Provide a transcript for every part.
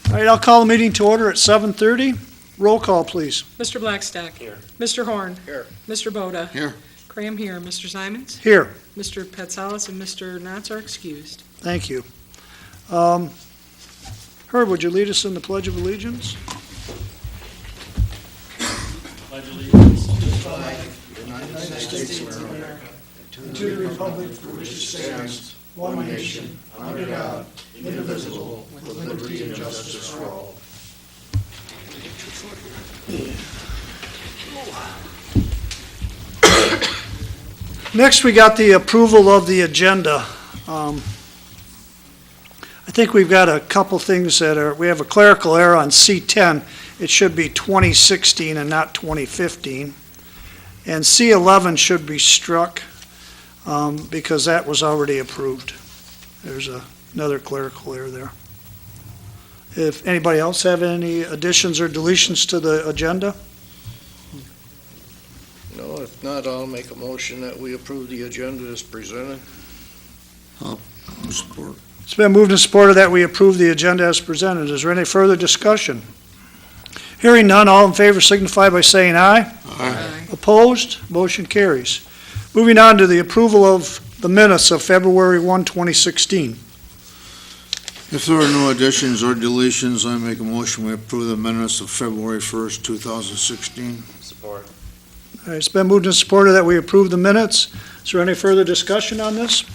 All right, I'll call the meeting to order at 7:30. Roll call, please. Mr. Blackstock. Here. Mr. Horn. Here. Mr. Boda. Here. Graham here. Mr. Simons. Here. Mr. Petsalas and Mr. Knotts are excused. Thank you. Herb, would you lead us in the Pledge of Allegiance? Pledge allegiance to the flag of the United States of America, And to the republic for which it stands, one nation, under God, indivisible, with liberty and justice for all. Next, we got the approval of the agenda. I think we've got a couple things we have a clerical error on C10. It should be 2016 and not 2015. And C11 should be struck because that was already approved. There's another clerical error there. If anybody else have any additions or deletions to the agenda? No, if not, I'll make a motion that we approve the agenda as presented. Support. It's been moved and supported that we approve the agenda as presented. Is there any further discussion? Hearing none, all in favor signify by saying aye. Aye. Opposed? Motion carries. Moving on to the approval of the minutes of February 1, 2016. If there are no additions or deletions, I make a motion we approve the minutes of February 1st, 2016. Support. All right, it's been moved and supported that we approve the minutes. Is there any further discussion on this?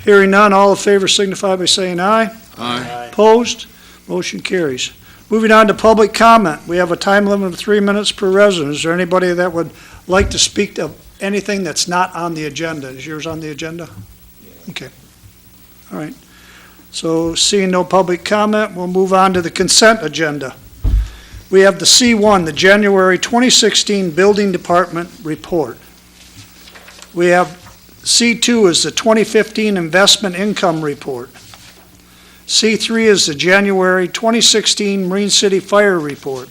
Hearing none, all in favor signify by saying aye. Aye. Opposed? Motion carries. Moving on to public comment. We have a time limit of 3 minutes per resident. Is there anybody that would like to speak to anything that's not on the agenda? Is yours on the agenda? Okay. All right. So seeing no public comment, we'll move on to the consent agenda. We have the C1, the January 2016 Building Department Report. We have C2 is the 2015 Investment Income Report. C3 is the January 2016 Marine City Fire Report.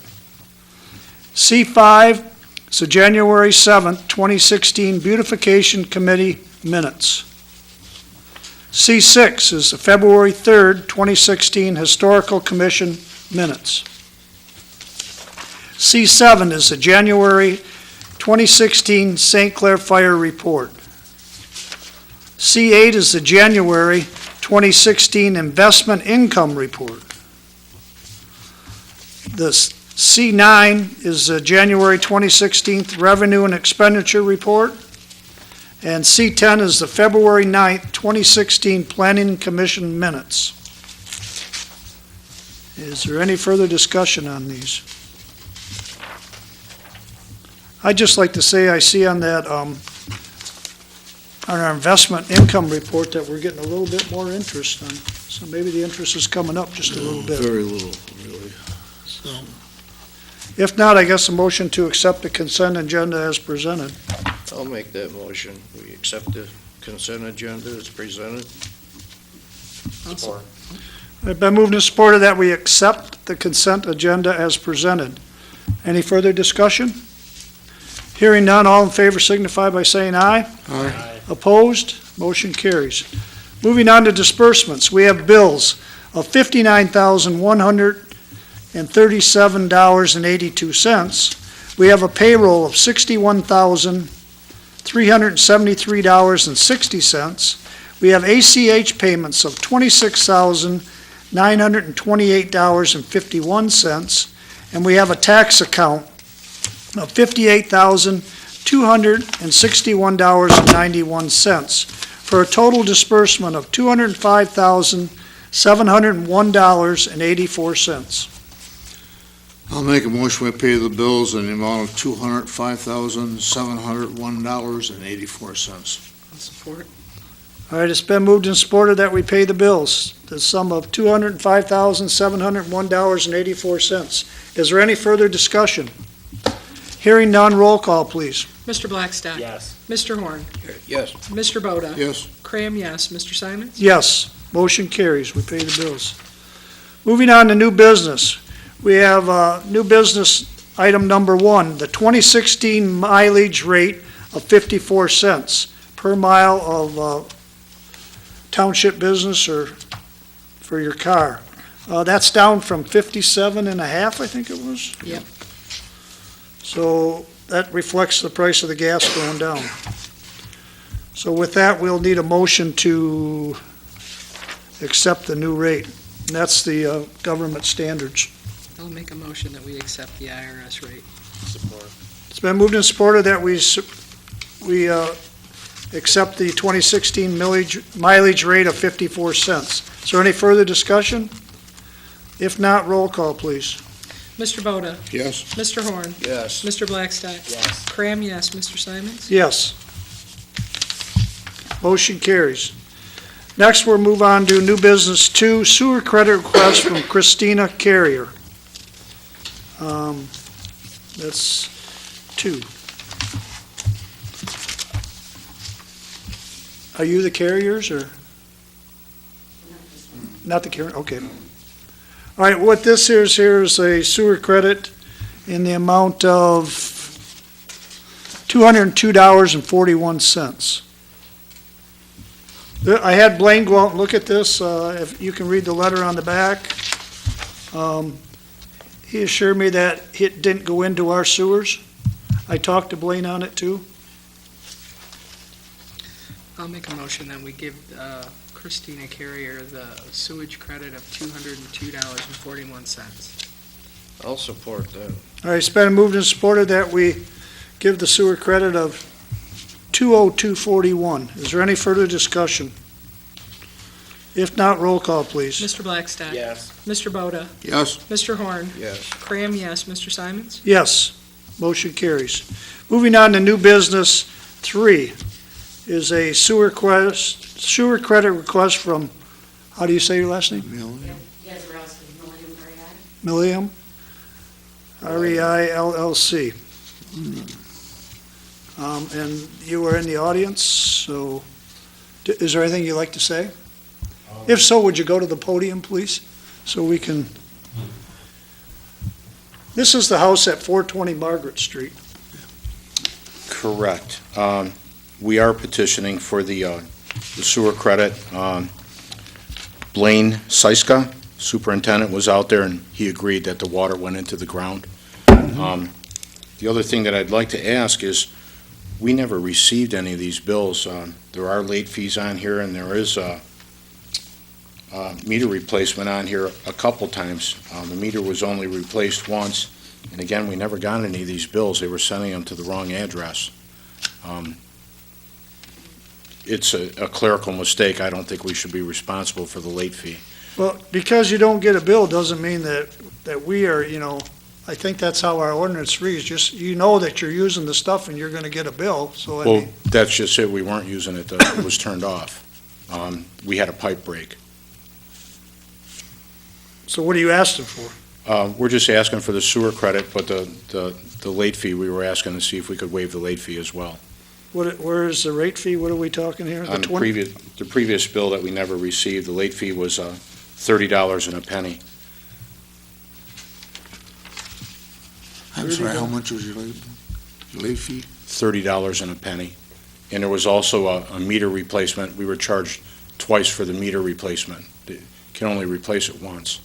C5 is the January 7th, 2016 Beautification Committee Minutes. C6 is the February 3rd, 2016 Historical Commission Minutes. C7 is the January 2016 St. Clair Fire Report. C8 is the January 2016 Investment Income Report. The C9 is the January 2016 Revenue and Expenditure Report. And C10 is the February 9th, 2016 Planning Commission Minutes. Is there any further discussion on these? I'd just like to say I see on that, on our investment income report that we're getting a little bit more interest on. So maybe the interest is coming up just a little bit. Very little, really. So, if not, I guess a motion to accept the consent agenda as presented. I'll make that motion. We accept the consent agenda as presented. Support. It's been moved and supported that we accept the consent agenda as presented. Any further discussion? Hearing none, all in favor signify by saying aye. Aye. Opposed? Motion carries. Moving on to disbursements, we have bills of $59,137.82. We have a payroll of $61,373.60. We have ACH payments of $26,928.51. And we have a tax account of $58,261.91 for a total disbursement of $205,701.84. I'll make a motion we pay the bills in the amount of $205,701.84. I'll support. All right, it's been moved and supported that we pay the bills, the sum of $205,701.84. Is there any further discussion? Hearing none, roll call, please. Mr. Blackstock. Yes. Mr. Horn. Yes. Mr. Boda. Yes. Graham, yes. Mr. Simons. Yes, motion carries. We pay the bills. Moving on to new business. We have new business item number 1, the 2016 mileage rate of 54 cents per mile of township business or for your car. That's down from 57.5, I think it was. Yep. So that reflects the price of the gas going down. So with that, we'll need a motion to accept the new rate. And that's the government standards. I'll make a motion that we accept the IRS rate. Support. It's been moved and supported that we accept the 2016 mileage rate of 54 cents. Is there any further discussion? If not, roll call, please. Mr. Boda? Yes. Mr. Horn? Yes. Mr. Blackstock? Yes. Cram, yes. Mr. Simons? Yes. Motion carries. Next, we'll move on to new business 2, sewer credit request from Christina Carrier. That's 2. Are you the carriers, or? Not the carrier, okay. All right, what this is, here is a sewer credit in the amount of $202.41. I had Blaine go out and look at this, if you can read the letter on the back. He assured me that it didn't go into our sewers. I talked to Blaine on it too. I'll make a motion that we give Christina Carrier the sewage credit of $202.41. I'll support that. All right, it's been moved and supported that we give the sewer credit of $202.41. Is there any further discussion? If not, roll call, please. Mr. Blackstock? Yes. Mr. Boda? Yes. Mr. Horn? Yes. Cram, yes. Mr. Simons? Yes, motion carries. Moving on to new business 3 is a sewer credit request from, how do you say your last name? Milliam, REI LLC. And you are in the audience, so is there anything you'd like to say? If so, would you go to the podium, please, so we can. This is the house at 420 Margaret Street. Correct. We are petitioning for the sewer credit. Blaine Seiska, superintendent, was out there, and he agreed that the water went into the ground. The other thing that I'd like to ask is, we never received any of these bills. There are late fees on here, and there is a meter replacement on here a couple times. The meter was only replaced once, and again, we never got any of these bills. They were sending them to the wrong address. It's a clerical mistake. I don't think we should be responsible for the late fee. Well, because you don't get a bill doesn't mean that we are, I think that's how our ordinance reads. Just, that you're using the stuff and you're gonna get a bill, so I Well, mean, that's just it. We weren't using it. It was turned off. We had a pipe break. so what are you asking for? We're just asking for the sewer credit, but the late fee, we were asking to see if we could waive the late fee as well. Where is the rate fee? What are we talking here? On the 20? previous bill that we never received, the late fee was $30 and a penny. I'm sorry, how much was your late fee? $30 and a penny. And there was also a meter replacement. We were charged twice for the meter replacement. They can only replace it once.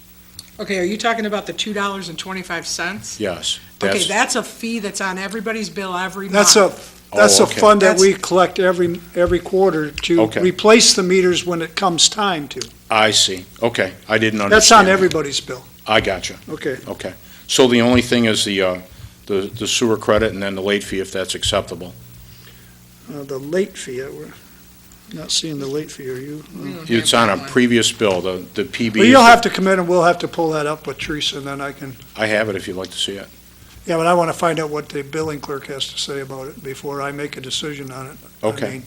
Okay, are you talking about the $2.25? Yes. Okay, that's a fee that's on everybody's bill every month. That's a Oh, okay. fund that we collect every quarter to Okay. replace the meters when it comes time to. I see. Okay, I didn't understand. That's on that. everybody's bill. I gotcha. Okay. Okay. So the only thing is the sewer credit and then the late fee, if that's acceptable. The late fee, we're not seeing the late fee, are you? We don't It's have on that a one. previous bill, the PB. Well, you'll have to come in and we'll have to pull that up with Teresa, and then I can, I have it if you'd like to see it. yeah, but I want to find out what the billing clerk has to say about it before I make a decision on it. I Okay. mean,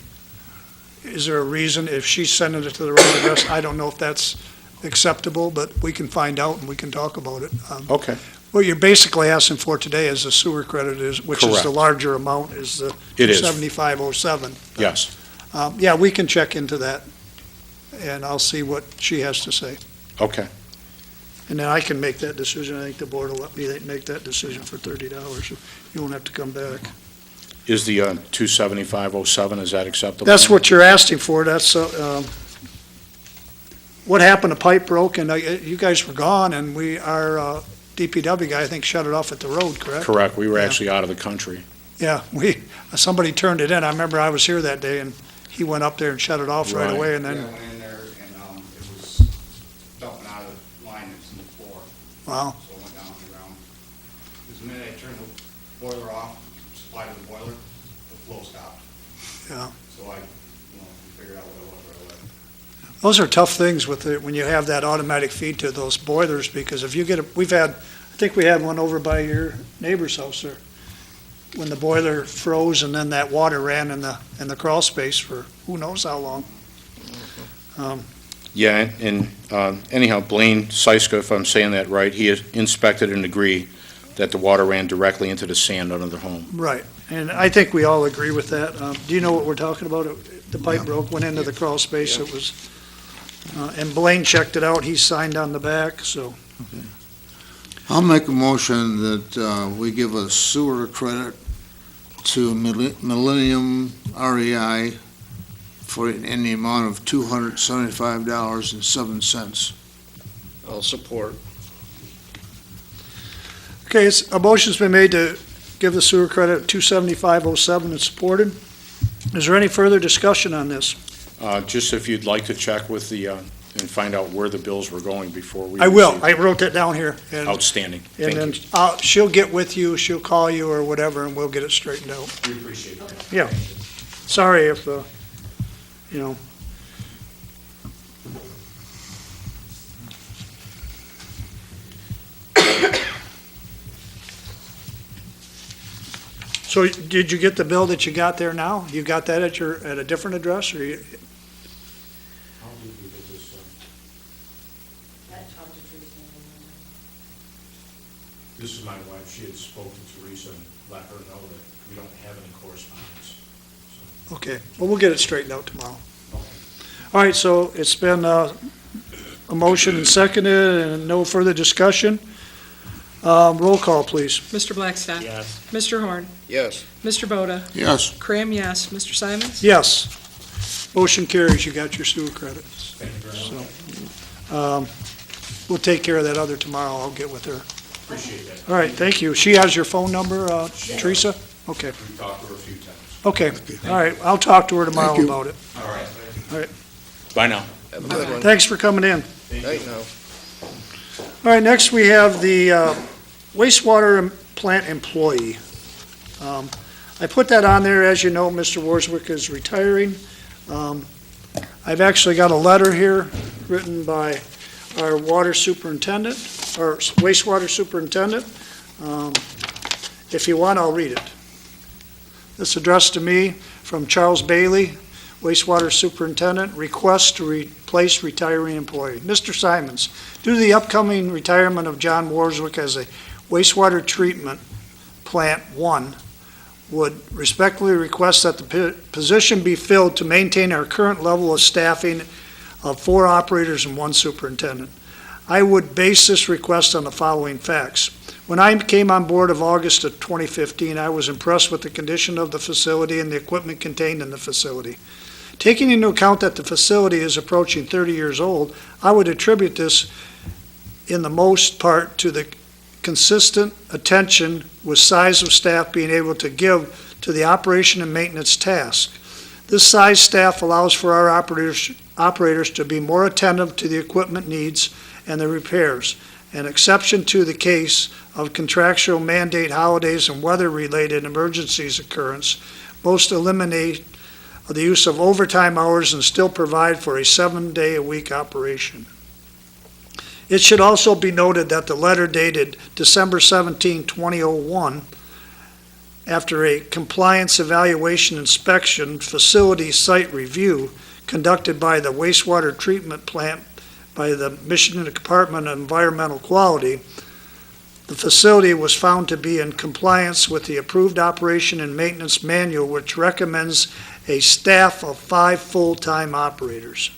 is there a reason, if she's sending it to the wrong address, I don't know if that's acceptable, but we can find out and we can talk about it. Okay. What you're basically asking for today is the sewer credit, which is the Correct. larger amount, is the It is. 7507. Yes. Yeah, we can check into that, and I'll see what she has to say. Okay. And then I can make that decision. I think the board will let me make that decision for $30. You won't have to come back. Is the 27507, is that acceptable? That's what you're asking for. That's, what happened, the pipe broke, and you guys were gone, and our DPW guy, I think, shut it off at the road, correct? Correct, we were Yeah. actually out of the country. Yeah, somebody turned it in. I remember I was here that day, and he went up there and shut it off right Right. away, and Yeah, I then, went in there and, it was dumping out of the line that's in the floor, wow, so it went down on the ground. Because the minute I turned the boiler off, supply to the boiler, the flow stopped. Yeah. So we figured out what it was right away. those are tough things when you have that automatic feed to those boilers, because if you I think we had one over by your neighbor's house there, when the boiler froze and then that water ran in the crawl space for who knows how long. Yeah, and anyhow, Blaine Syska, if I'm saying that right, he has inspected and agreed that the water ran directly into the sand under the home. Right, and I think we all agree with that. Do you know what we're talking about? The pipe broke, went into the crawl space, it was, and Blaine checked it out, he signed on the back, so. I'll make a motion that we give a sewer credit to Millennium REI in the amount of $275.07. I'll support. Okay, a motion's been made to give the sewer credit at $275.07 and supported. Is there any further discussion on this? Just if you'd like to check with and find out where the bills were going before we. I will, receive I wrote that down here. And Outstanding, and thank then you. she'll get with you, she'll call you or whatever, and we'll get it straightened out. We appreciate that. Yeah. Sorry if, So did you get the bill that you got there now? You got that at a different address, or you? How did we get this? This is my wife. She had spoken to Teresa and let her know that we don't have any correspondence. Okay, well, we'll get it straightened out tomorrow. All right, so it's been a motion and seconded, and no further discussion. Roll call, please. Mr. Blackstock. Yes. Mr. Horn. Yes. Mr. Boda. Yes. Cram, yes. Mr. Simons. Yes. Motion carries, you got your sewer credits. Thank you very much. So, we'll take care of that other tomorrow, I'll get with her. Appreciate that. All right, thank you. She has your phone number, Teresa? Okay, We've talked to her a few times. okay, all right, All right, to her tomorrow Thank you. about it. All right. All right. Bye now. Have a good one. Thanks for coming in. Night now. All right, next we have the wastewater plant employee. I put that on there, as you know, Mr. Warswick is retiring. I've actually got a letter here written by our water superintendent, or wastewater superintendent. If you want, I'll read it. This addressed to me from Charles Bailey, wastewater superintendent, request to replace retiring employee. Mr. Simons, due to the upcoming retirement of John Warswick as a wastewater treatment plant 1, would respectfully request that the position be filled to maintain our current level of staffing of 4 operators and 1 superintendent. I would base this request on the following facts. When I came on board of August of 2015, I was impressed with the condition of the facility and the equipment contained in the facility. Taking into account that the facility is approaching 30 years old, I would attribute this in the most part to the consistent attention with size of staff being able to give to the operation and maintenance task. This size staff allows for our operators to be more attentive to the equipment needs and the repairs. An exception to the case of contractual mandate holidays and weather-related emergencies occurrence, most eliminate the use of overtime hours and still provide for a 7-day-a-week operation. It should also be noted that the letter dated December 17, 2001, after a compliance evaluation inspection facility site review conducted by the wastewater treatment plant by the Michigan Department of Environmental Quality, the facility was found to be in compliance with the approved operation and maintenance manual, which recommends a staff of 5 full-time operators.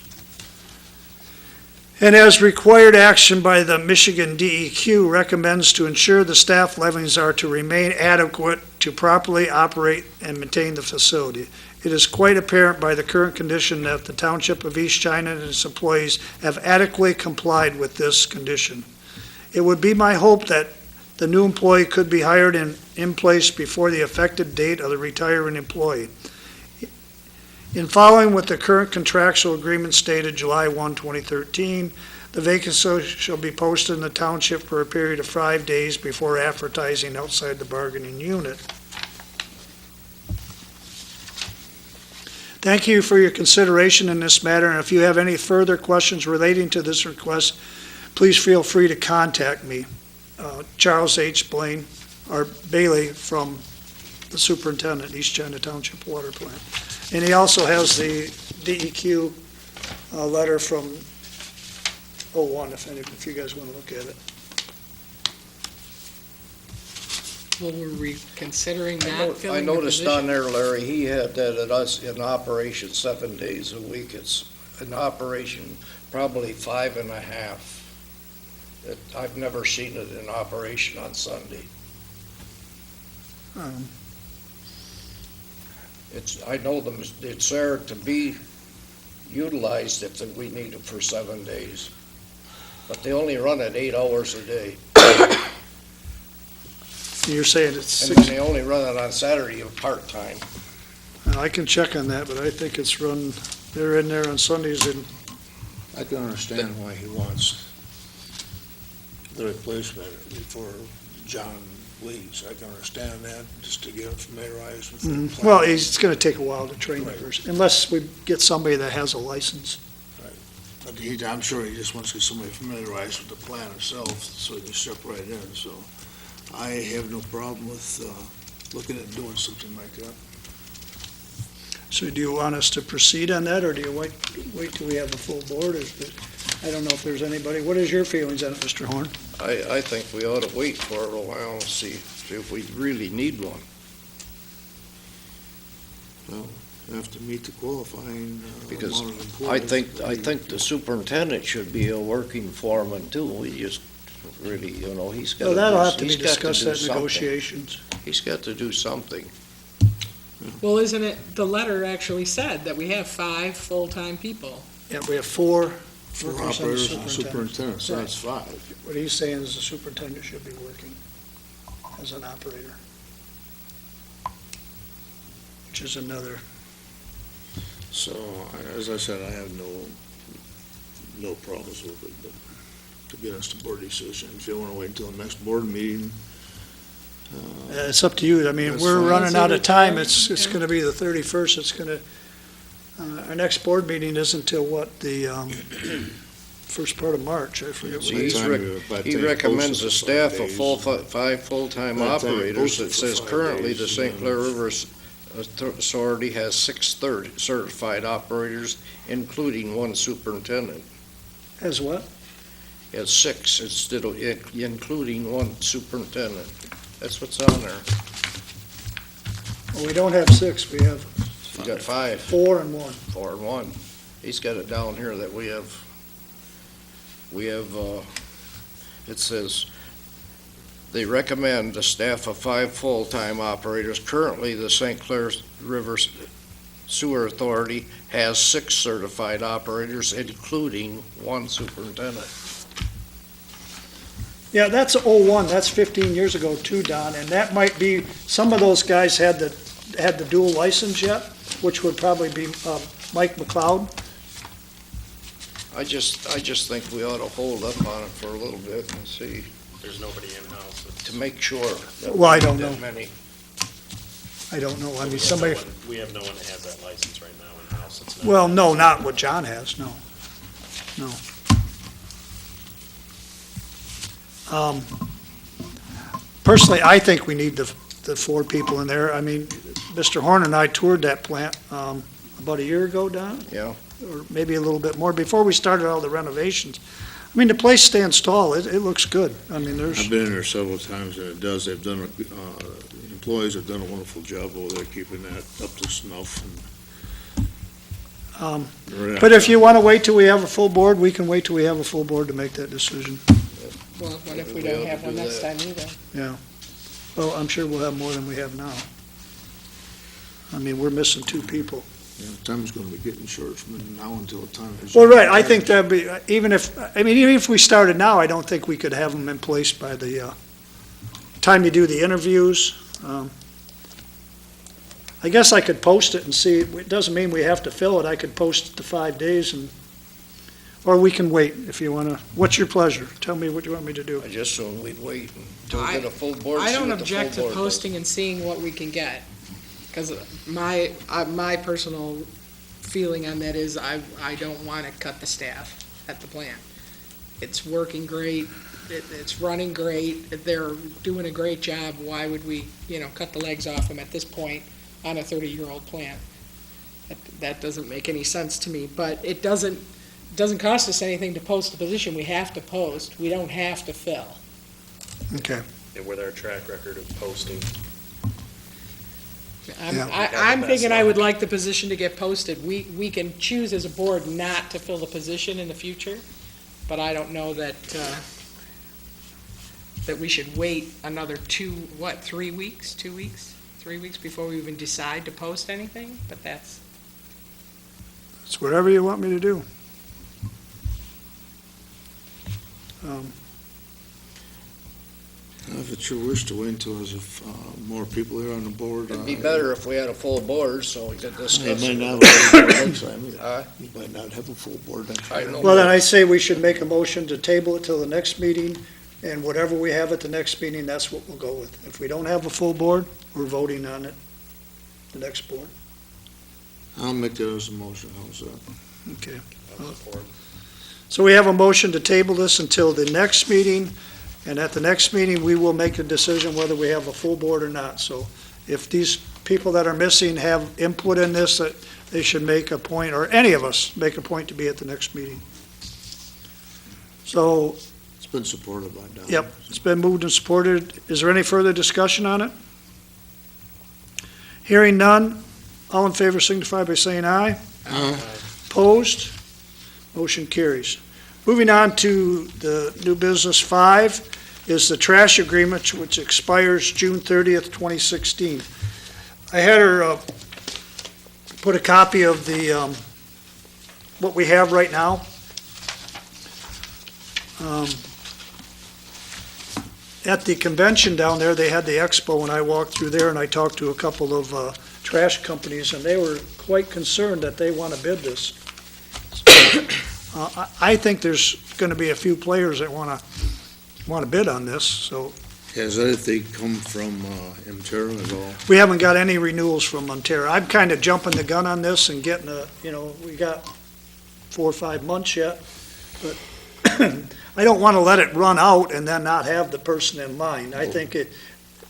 And as required action by the Michigan DEQ recommends to ensure the staff levels are to remain adequate to properly operate and maintain the facility. It is quite apparent by the current condition that the Township of East China and its employees have adequately complied with this condition. It would be my hope that the new employee could be hired in place before the effective date of the retiring employee. In following with the current contractual agreement stated July 1, 2013, the vacancy shall be posted in the township for a period of 5 days before advertising outside the bargaining unit. Thank you for your consideration in this matter, and if you have any further questions relating to this request, please feel free to contact me. Charles H. Blaine, or Bailey, from the superintendent, East China Township Water Plant. And he also has the DEQ letter from 01, if you guys want to look at it. Well, we're reconsidering I not no- I filling the noticed on position. there, Larry, he had that at us in operation 7 days a week. It's in operation probably 5.5. I've never seen it in operation on Sunday. I know it's there to be utilized if we need it for 7 days. But they only run it 8 hours a day. You're saying it's And 6, then they only run it on Saturday part-time. I can check on that, but I think it's run, they're in there on Sundays, and I can understand why he wants the replacement before John leaves. I can understand that, just to get him familiarized with the plan. well, it's going to take a while to train the person, unless we get somebody that has a license. But I'm sure he just wants to get somebody familiarized with the plan itself, so he can step right in, so I have no problem with looking at doing something like that. So do you want us to proceed on that, or do you wait till we have a full board? I don't know if there's anybody, what is your feelings on it, Mr. Horn? I think we ought to wait for it a while and see if we really need one. Well, you have to meet the qualifying Because amount of employees. I think the superintendent should be a working foreman too. We just really, he's got to Well, do. that'll have to be he's got to discussed do at something. negotiations. He's got to do something. Well, isn't it, the letter actually said that we have 5 full-time people. Yeah, we have 4 For workers and a operators and superintendent. superintendents, so that's 5. What he's saying is the superintendent should be working as an operator, which is another. So, as I said, I have no problems with it, but to get us to board decision, if you want to wait until the next board meeting. It's up to you. I mean, That's we're fine. running out of time. Yeah. It's going to be the 31st. It's going to, our next board meeting isn't until what, the first part of March. I forget what See, it is. he recommends a staff of 5 full-time By the time operators. posted It for says 5 currently the days, St. Clair River Authority has 6 certified operators, including 1 superintendent. As what? It's 6 instead of, including 1 superintendent. That's what's on there. Well, we don't have 6. We have You got 5, 4 and 1. 4 and 1. He's got it down here that we have, it says, they recommend a staff of 5 full-time operators. Currently, the St. Clair River Sewer Authority has 6 certified operators, including 1 superintendent. Yeah, that's 01. That's 15 years ago too, Don, and that might be, some of those guys had the dual license yet, which would probably be Mike McLeod. I just think we ought to hold up on it for a little bit and see, There's nobody in-house. to make sure. that Well, I we don't get know. that many. I don't know. I We mean, have somebody, no one- We have no one that has that license right now in-house. It's not- well, no, not what John has, no. No. Personally, I think we need the 4 people in there. I mean, Mr. Horn and I toured that plant about a year ago, Don? Yeah. Or maybe a little bit more, before we started all the renovations. I mean, the place stands tall. It looks good. I mean, there's, I've been in there several times, and it does, they've done, employees have done a wonderful job over there, keeping that up to snuff. but if you want to wait till we have a full board, we can wait till we have a full board to make that decision. Well, what if we We ought don't to have one do next that. time either? Well, I'm sure we'll have more than we have now. I mean, we're missing two people. Yeah, time's gonna be getting short from now until time is. Well, right, I think that'd be, even if we started now, I don't think we could have them in place by the time you do the interviews. I guess I could post it and see, it doesn't mean we have to fill it, I could post it to 5 days or we can wait if you wanna, what's your pleasure? Tell me what you want me to do. I just assume we'd wait until we get a full board. I see don't what the full object to board does. posting and seeing what we can get. Because my personal feeling on that is I don't want to cut the staff at the plant. It's working great, it's running great, they're doing a great job. Why would we, cut the legs off them at this point on a 30-year-old plant? That doesn't make any sense to me, but it doesn't cost us anything to post the position. We have to post, we don't have to fill. Okay, And with our track record of posting, Yeah. I'm thinking I would like the position to get posted. We can choose as a board not to fill the position in the future, but I don't know that we should wait another 3 weeks? 2 weeks? 3 weeks before we even decide to post anything, but that's. it's whatever you want me to do. If it's your wish to wait until there's more people here on the board. It'd be better if we had a full board, so we could You discuss might it. not have a full board next time either. Huh? You might not have a full board next I time. know. Well, then I say we should make a motion to table it till the next meeting, and whatever we have at the next meeting, that's what we'll go with. If we don't have a full board, we're voting on it, the next board. I'll make that as a motion, how's that? Okay. I'll support. So we have a motion to table this until the next meeting, and at the next meeting, we will make a decision whether we have a full board or not. So if these people that are missing have input in this, that they should make a point, or any of us make a point to be at the next meeting. So, It's been supported by Don. yep, it's been moved and supported. Is there any further discussion on it? Hearing none, all in favor signify by saying aye. Opposed? Motion carries. Moving on to the new business 5 is the trash agreement, which expires June 30th, 2016. I had her put a copy of the, what we have right now. At the convention down there, they had the expo, and I walked through there, and I talked to a couple of trash companies, and they were quite concerned that they want to bid this. I think there's going to be a few players that want to bid on this, so Has anything come from Emterra at all? we haven't got any renewals from Montera. I'm kind of jumping the gun on this and getting we got 4 or 5 months yet, but I don't want to let it run out and then not have the person in mind. I think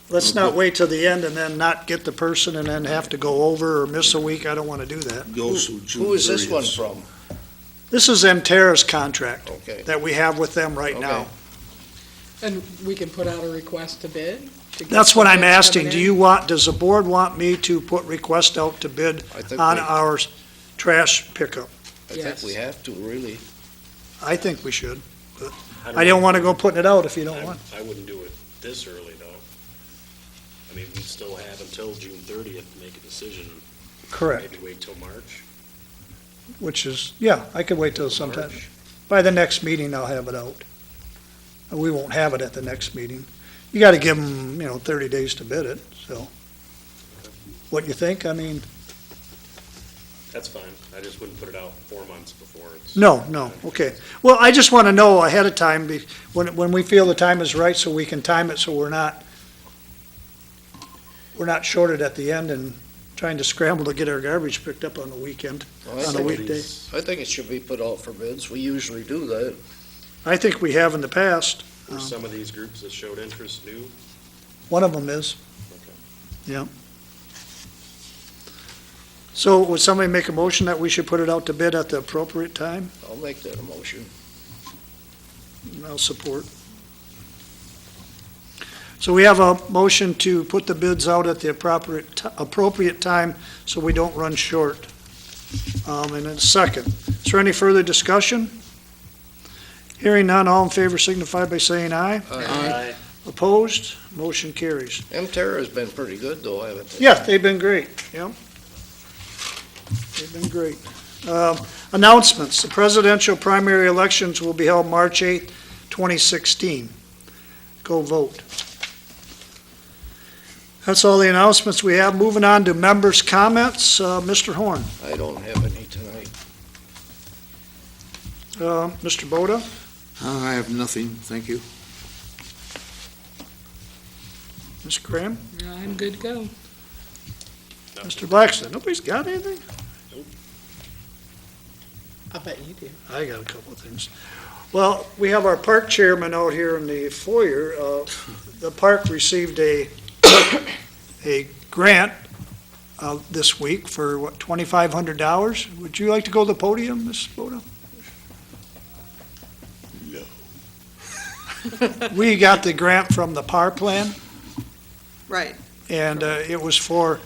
let's not wait till the end and then not get the person and then have to go over or miss a week. I don't want to do that. Goes through June Who is this 30th. one from? This is Emterra's contract Okay. that we have with them right now. Okay. And we can put out a request to bid? to get That's what some I'm bids asking. coming Do in? does the board want me to put request out to bid I think on we- our trash pickup? I think we have to, really. I think we should. I don't want to go putting it out if you don't want. I wouldn't do it this early, though. I mean, we'd still have until June 30th to make a decision. Correct. Maybe wait till March. Which is, yeah, I could wait till sometime. March. By the next meeting, I'll have it out. We won't have it at the next meeting. You got to give them, 30 days to bid it, so. What you think? I mean, That's fine. I just wouldn't put it out 4 months before it's. no, okay. Well, I just want to know ahead of time, when we feel the time is right, so we can time it, so we're not shorted at the end and trying to scramble to get our garbage picked up on the weekend, Well, I on a think- weekday. I think it should be put out for bids. We usually do that. I think we have in the past. Were some of these groups that showed interest new? One of them is. Okay. Yeah. So would somebody make a motion that we should put it out to bid at the appropriate time? I'll make that a motion. I'll support. So we have a motion to put the bids out at the appropriate time so we don't run short. And a second. Is there any further discussion? Hearing none, all in favor signify by saying aye. Aye. Opposed? Motion carries. Emterra has been pretty good, though, haven't they? Yeah, they've been great, yeah. They've been great. Announcements. The presidential primary elections will be held March 8th, 2016. Go vote. That's all the announcements we have. Moving on to members' comments. Mr. Horn. I don't have any tonight. Mr. Boda. I have nothing, thank you. Ms. Graham. I'm good to go. Mr. Blackston. Nobody's got anything? I bet you do. I got a couple of things. Well, we have our park chairman out here in the foyer. The park received a grant this week for, what, $2,500? Would you like to go to the podium, Ms. Boda? No. We got the grant from the power plan, Right, and it was for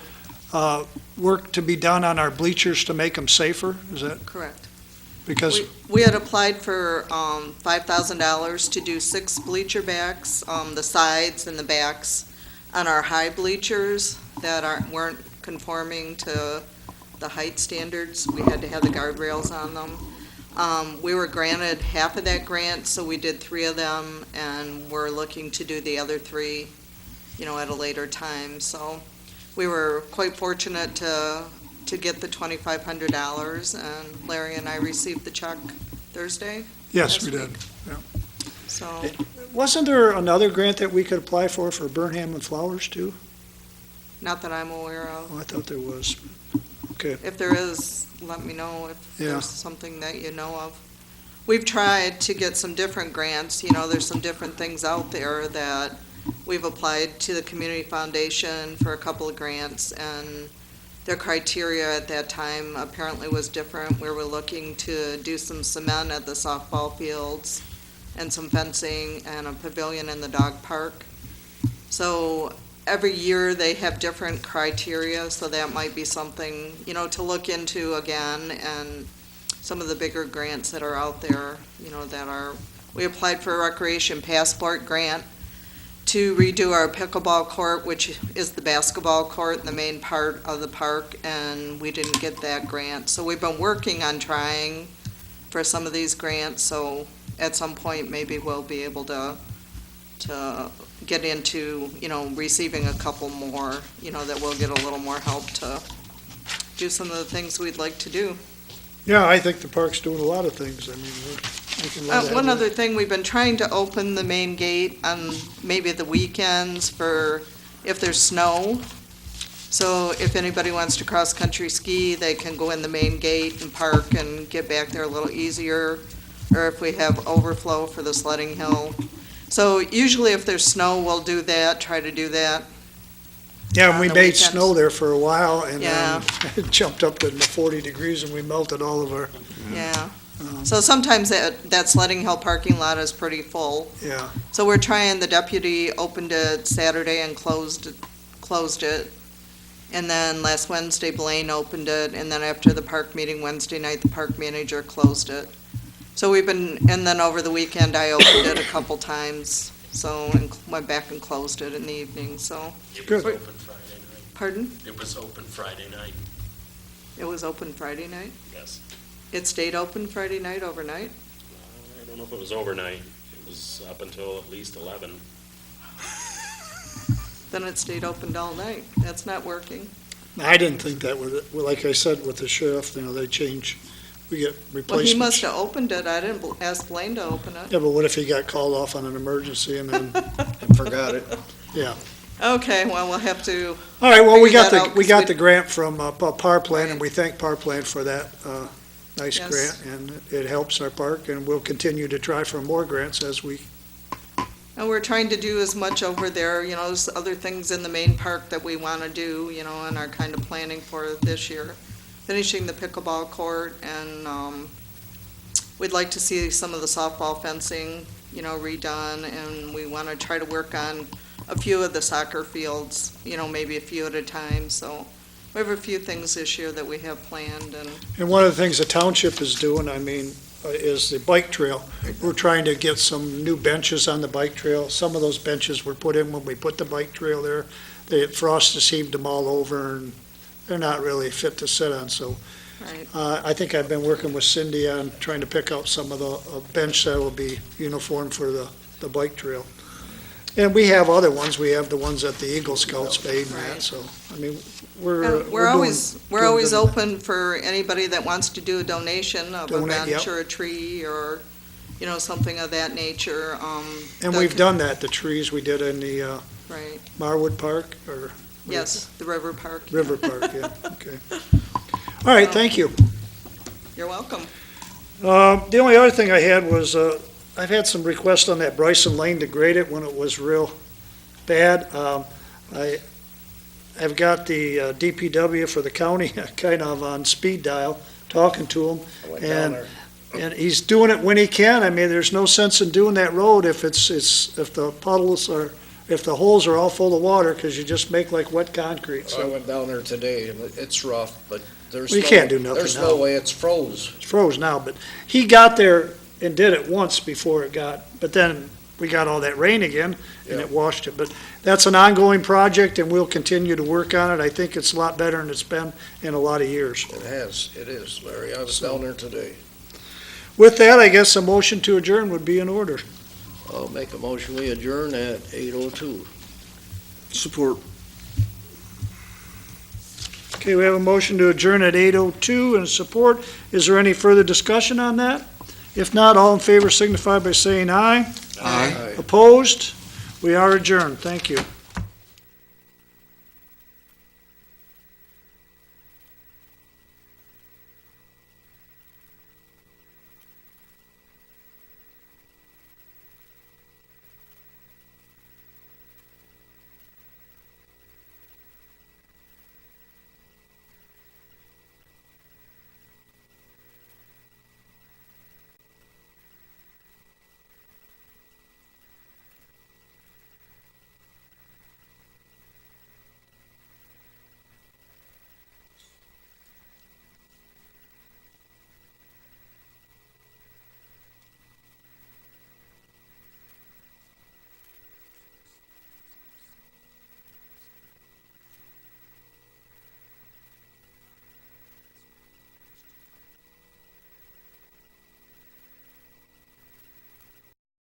work to be done on our bleachers to make them safer. Is that correct. because? We had applied for $5,000 to do 6 bleacher backs, the sides and the backs on our high bleachers that weren't conforming to the height standards. We had to have the guardrails on them. We were granted half of that grant, so we did 3 of them, and we're looking to do the other 3, at a later time. So we were quite fortunate to get the $2,500, and Larry and I received the check Thursday. Yes, last we did. week. Yeah. So, Wasn't there another grant that we could apply for Burnham and Flowers too? not that I'm aware of. Oh, I thought there was. Okay, If there is, let me know if Yeah. there's something that you know of. We've tried to get some different grants, there's some different things out there that we've applied to the Community Foundation for a couple of grants, and their criteria at that time apparently was different. We were looking to do some cement at the softball fields and some fencing and a pavilion in the dog park. So every year they have different criteria, so that might be something, to look into again, and some of the bigger grants that are out there, we applied for a recreation passport grant to redo our pickleball court, which is the basketball court in the main part of the park, and we didn't get that grant. So we've been working on trying for some of these grants, so at some point, maybe we'll be able to get into, receiving a couple more, that we'll get a little more help to do some of the things we'd like to do. yeah, I think the park's doing a lot of things. I mean, we can let that One go. other thing, we've been trying to open the main gate on maybe the weekends for if there's snow. So if anybody wants to cross-country ski, they can go in the main gate and park and get back there a little easier. Or if we have overflow for the sledding hill. So usually if there's snow, we'll do that, try to do that. Yeah, on we the made weekends. snow there for a while, and Yeah. then it jumped up to 40 degrees, and we melted all of our, Yeah. So sometimes that sledding hill parking lot is pretty full. yeah. So we're trying, the deputy opened it Saturday and closed it. And then last Wednesday, Blaine opened it, and then after the park meeting Wednesday night, the park manager closed it. So and then over the weekend, I opened it a couple times, and went back and closed it in the evening, so. It Good. was open Friday night. Pardon? It was open Friday night, It was open Friday night? yes. It stayed open Friday night overnight? I don't know if it was overnight. It was up until at least 11. Then it stayed open all night. That's not working. I didn't think that would, well, like I said, with the sheriff, they change, we get Well, replacements. he must have opened it. I didn't ask Blaine to open it. Yeah, but what if he got called off on an emergency and then, I forgot it. yeah. Okay, well, we'll have to, All right, well, we Figure got that out, the, we 'cause got we- the grant from Power Plant, and Right. we thank Power Plant for that nice Yes. grant, and it helps our park, and we'll continue to try for more grants as we, and we're trying to do as much over there, there's other things in the main park that we want to do, and are kind of planning for this year. Finishing the pickleball court, and we'd like to see some of the softball fencing, redone, and we want to try to work on a few of the soccer fields, maybe a few at a time, so we have a few things this year that we have planned, and one of the things the township is doing, is the bike trail. We're trying to get some new benches on the bike trail. Some of those benches were put in when we put the bike trail there. Frost deceived them all over, and they're not really fit to sit on, so Right. I think I've been working with Cindy on trying to pick out some of the bench that will be uniform for the bike trail. And we have other ones. We have the ones that the Eagle Scouts made and that, Right. so, I mean, And we're always doing always good. open for anybody that wants to do a donation of a Donate, bench yep. or a tree or, something of that nature. And we've done that, the trees we did in the Right, Marwood Park, or yes, the River Park. yeah. River Park, yeah, okay. All right, thank you. You're welcome. The only other thing I had was, I've had some requests on that Bryson Lane to grade it when it was real bad. I've got the DPW for the county kind of on speed dial, talking to him. I went down And, there. and he's doing it when he can. I mean, there's no sense in doing that road if if the puddles are, if the holes are all full of water, because you just make like wet concrete, I so went down there today, and it's rough, but there's Well, you no- can't do nothing There's now. no way, it's froze. it's froze now. But he got there and did it once before it got, but then we got all that rain again, and Yeah. it washed it. But that's an ongoing project, and we'll continue to work on it. I think it's a lot better than it's been in a lot of years. It is, Larry. I was down there today. With that, I guess a motion to adjourn would be in order. I'll make a motion, we adjourn at 8:02. Support. Okay, we have a motion to adjourn at 8:02 and support. Is there any further discussion on that? If not, all in favor signify by saying aye. Aye. Opposed? We are adjourned. Thank you.